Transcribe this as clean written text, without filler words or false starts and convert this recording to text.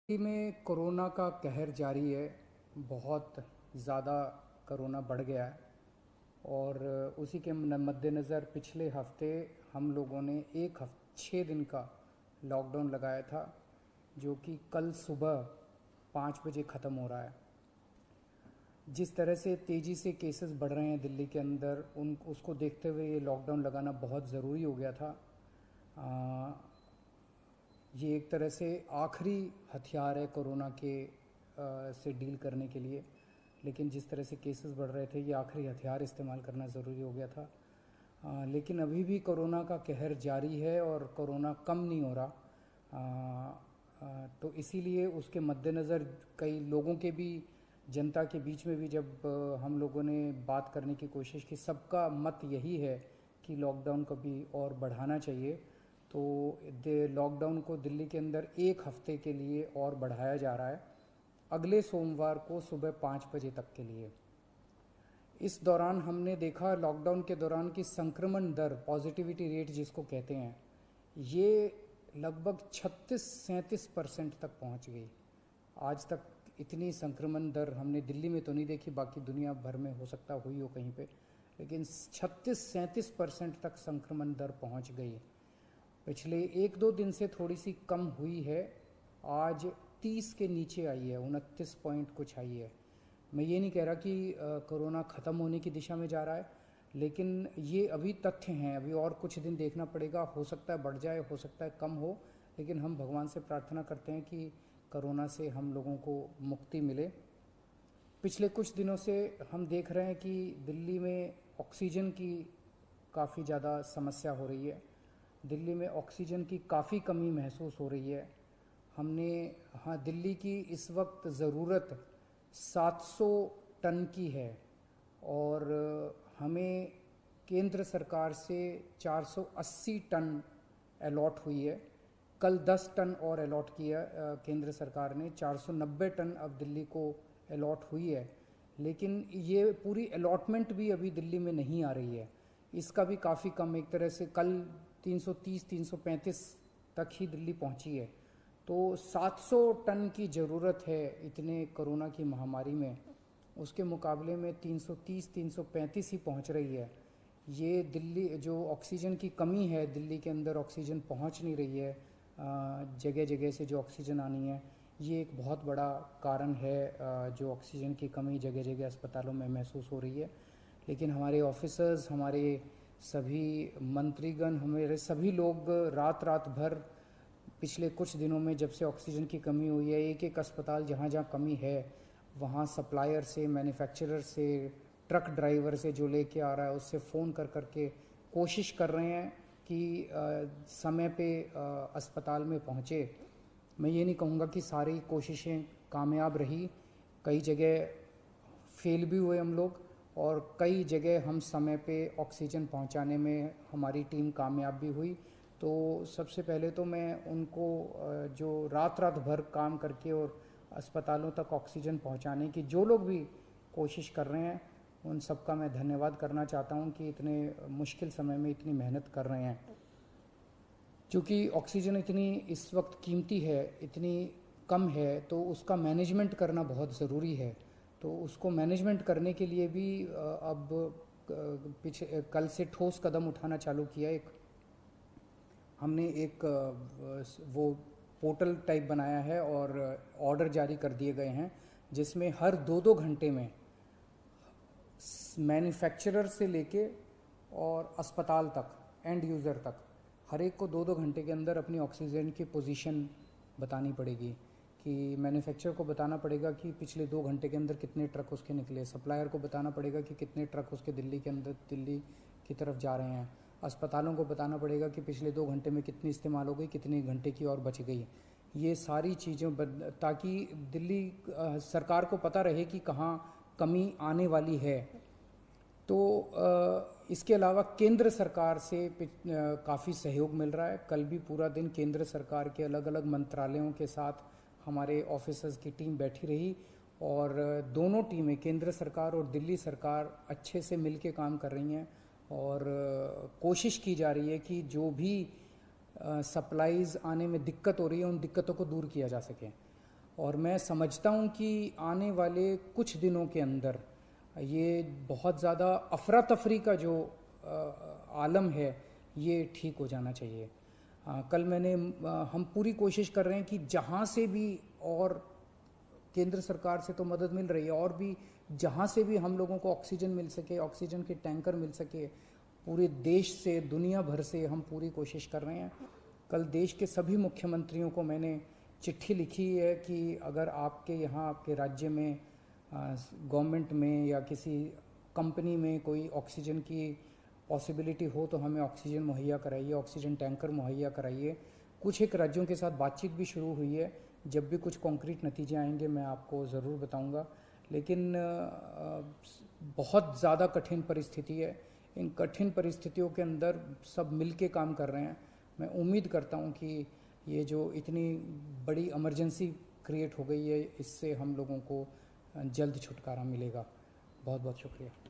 दिल्ली में कोरोना का कहर जारी है। बहुत ज़्यादा कोरोना बढ़ गया है और उसी के मद्देनज़र पिछले हफ्ते हम लोगों ने 6 दिन का लॉकडाउन लगाया था, जो कि कल सुबह 5 बजे ख़त्म हो रहा है। जिस तरह से तेज़ी से केसेस बढ़ रहे हैं दिल्ली के अंदर, उसको देखते हुए ये लॉकडाउन लगाना बहुत ज़रूरी हो गया था। ये एक तरह से आखिरी हथियार है कोरोना के से डील करने के लिए, लेकिन जिस तरह से केसेस बढ़ रहे थे, ये आखिरी हथियार इस्तेमाल करना ज़रूरी हो गया था। लेकिन अभी भी कोरोना का कहर जारी है और कोरोना कम नहीं हो रहा। तो इसीलिए उसके मद्देनज़र कई लोगों के भी, जनता के बीच में भी जब हम लोगों ने बात करने की कोशिश की, सबका मत यही है कि लॉकडाउन को भी और बढ़ाना चाहिए। तो लॉकडाउन को दिल्ली के अंदर 1 हफ्ते के लिए और बढ़ाया जा रहा है, अगले सोमवार को सुबह 5 बजे तक के लिए। इस दौरान हमने देखा, लॉकडाउन के दौरान की संक्रमण दर, पॉजिटिविटी रेट जिसको कहते हैं, ये लगभग 36-37% तक पहुंच गई। आज तक इतनी संक्रमण दर हमने दिल्ली में तो नहीं देखी, बाकी दुनिया भर में हो सकता हुई हो कहीं पे, लेकिन 36-37% तक संक्रमण दर पहुंच गई। पिछले 1-2 दिन से थोड़ी सी कम हुई है, आज 30 के नीचे आई है, 29 पॉइंट कुछ आई है। मैं ये नहीं कह रहा कि कोरोना ख़त्म होने की दिशा में जा रहा है, लेकिन ये अभी तथ्य हैं, अभी और कुछ दिन देखना पड़ेगा। हो सकता है बढ़ जाए, हो सकता है कम हो, लेकिन हम भगवान से प्रार्थना करते हैं कि कोरोना से हम लोगों को मुक्ति मिले। पिछले कुछ दिनों से हम देख रहे हैं कि दिल्ली में ऑक्सीजन की काफ़ी ज़्यादा समस्या हो रही है। दिल्ली में ऑक्सीजन की काफ़ी कमी महसूस हो रही है। दिल्ली की इस वक्त ज़रूरत 700 टन की है और हमें केंद्र सरकार से 480 टन अलॉट हुई है। कल 10 टन और अलॉट किया केंद्र सरकार ने, 490 टन अब दिल्ली को अलॉट हुई है। लेकिन ये पूरी अलॉटमेंट भी अभी दिल्ली में नहीं आ रही है, इसका भी काफ़ी कम, एक तरह से कल 330-335 तक ही दिल्ली पहुंची है। तो 700 टन की ज़रूरत है इतने कोरोना की महामारी में, उसके मुकाबले में 330-335 ही पहुंच रही है। ये दिल्ली जो ऑक्सीजन की कमी है, दिल्ली के अंदर ऑक्सीजन पहुंच नहीं रही है, जगह जगह से जो ऑक्सीजन आनी है, ये एक बहुत बड़ा कारण है जो ऑक्सीजन की कमी जगह जगह अस्पतालों में महसूस हो रही है। लेकिन हमारे ऑफिसर्स, हमारे सभी मंत्रीगण, हमारे सभी लोग रात रात भर पिछले कुछ दिनों में, जब से ऑक्सीजन की कमी हुई है, एक एक अस्पताल जहाँ जहाँ कमी है वहाँ सप्लायर से, मैन्युफैक्चरर से, ट्रक ड्राइवर से जो लेके आ रहा है उससे फ़ोन कर करके कोशिश कर रहे हैं कि समय पे अस्पताल में पहुँचे। मैं ये नहीं कहूँगा कि सारी कोशिशें कामयाब रही, कई जगह फेल भी हुए हम लोग, और कई जगह हम समय पे ऑक्सीजन पहुंचाने में हमारी टीम कामयाब भी हुई। तो सबसे पहले तो मैं उनको जो रात रात भर काम करके और अस्पतालों तक ऑक्सीजन पहुंचाने की जो लोग भी कोशिश कर रहे हैं, उन सबका मैं धन्यवाद करना चाहता हूं कि इतने मुश्किल समय में इतनी मेहनत कर रहे हैं। क्योंकि ऑक्सीजन इतनी इस वक्त कीमती है, इतनी कम है, तो उसका मैनेजमेंट करना बहुत ज़रूरी है। तो उसको मैनेजमेंट करने के लिए भी अब कल से ठोस कदम उठाना चालू किया। हमने एक वो पोर्टल टाइप बनाया है और ऑर्डर जारी कर दिए गए हैं, जिसमें हर 2-2 घंटे में मैन्युफैक्चरर से लेके और अस्पताल तक, एंड यूज़र तक, हर एक को 2-2 घंटे के अंदर अपनी ऑक्सीजन की पोजीशन बतानी पड़ेगी। कि मैन्युफैक्चरर को बताना पड़ेगा कि पिछले 2 घंटे के अंदर कितने ट्रक उसके निकले, सप्लायर को बताना पड़ेगा कि कितने ट्रक उसके दिल्ली के अंदर, दिल्ली की तरफ जा रहे हैं, अस्पतालों को बताना पड़ेगा कि पिछले 2 घंटे में कितनी इस्तेमाल हो गई, कितने घंटे की और बच गई। ये सारी चीज़ें ताकि दिल्ली सरकार को पता रहे कि कहाँ कमी आने वाली है। तो इसके अलावा केंद्र सरकार से काफ़ी सहयोग मिल रहा है। कल भी पूरा दिन केंद्र सरकार के अलग अलग मंत्रालयों के साथ हमारे ऑफिसर्स की टीम बैठी रही, और दोनों टीमें, केंद्र सरकार और दिल्ली सरकार, अच्छे से मिलके काम कर रही हैं और कोशिश की जा रही है कि जो भी सप्लाईज़ आने में दिक्कत हो रही है, उन दिक्कतों को दूर किया जा सके। और मैं समझता हूँ कि आने वाले कुछ दिनों के अंदर ये बहुत ज़्यादा अफरा तफरी का जो आलम है ये ठीक हो जाना चाहिए। कल हम पूरी कोशिश कर रहे हैं कि जहाँ से भी, और केंद्र सरकार से तो मदद मिल रही है, और भी जहाँ से भी हम लोगों को ऑक्सीजन मिल सके, ऑक्सीजन के टैंकर मिल सके, पूरे देश से, दुनिया भर से हम पूरी कोशिश कर रहे हैं। कल देश के सभी मुख्यमंत्रियों को मैंने चिट्ठी लिखी है कि अगर आपके यहाँ, आपके राज्य में, गवर्नमेंट में या किसी कंपनी में कोई ऑक्सीजन की पॉसिबिलिटी हो तो हमें ऑक्सीजन मुहैया कराइए, ऑक्सीजन टैंकर मुहैया कराइए। कुछ एक राज्यों के साथ बातचीत भी शुरू हुई है, जब भी कुछ कॉन्क्रीट नतीजे आएंगे मैं आपको ज़रूर बताऊंगा। लेकिन बहुत ज़्यादा कठिन परिस्थिति है, इन कठिन परिस्थितियों के अंदर सब मिल के काम कर रहे हैं। मैं उम्मीद करता हूं कि ये जो इतनी बड़ी इमरजेंसी क्रिएट हो गई है, इससे हम लोगों को जल्द छुटकारा मिलेगा। बहुत बहुत शुक्रिया।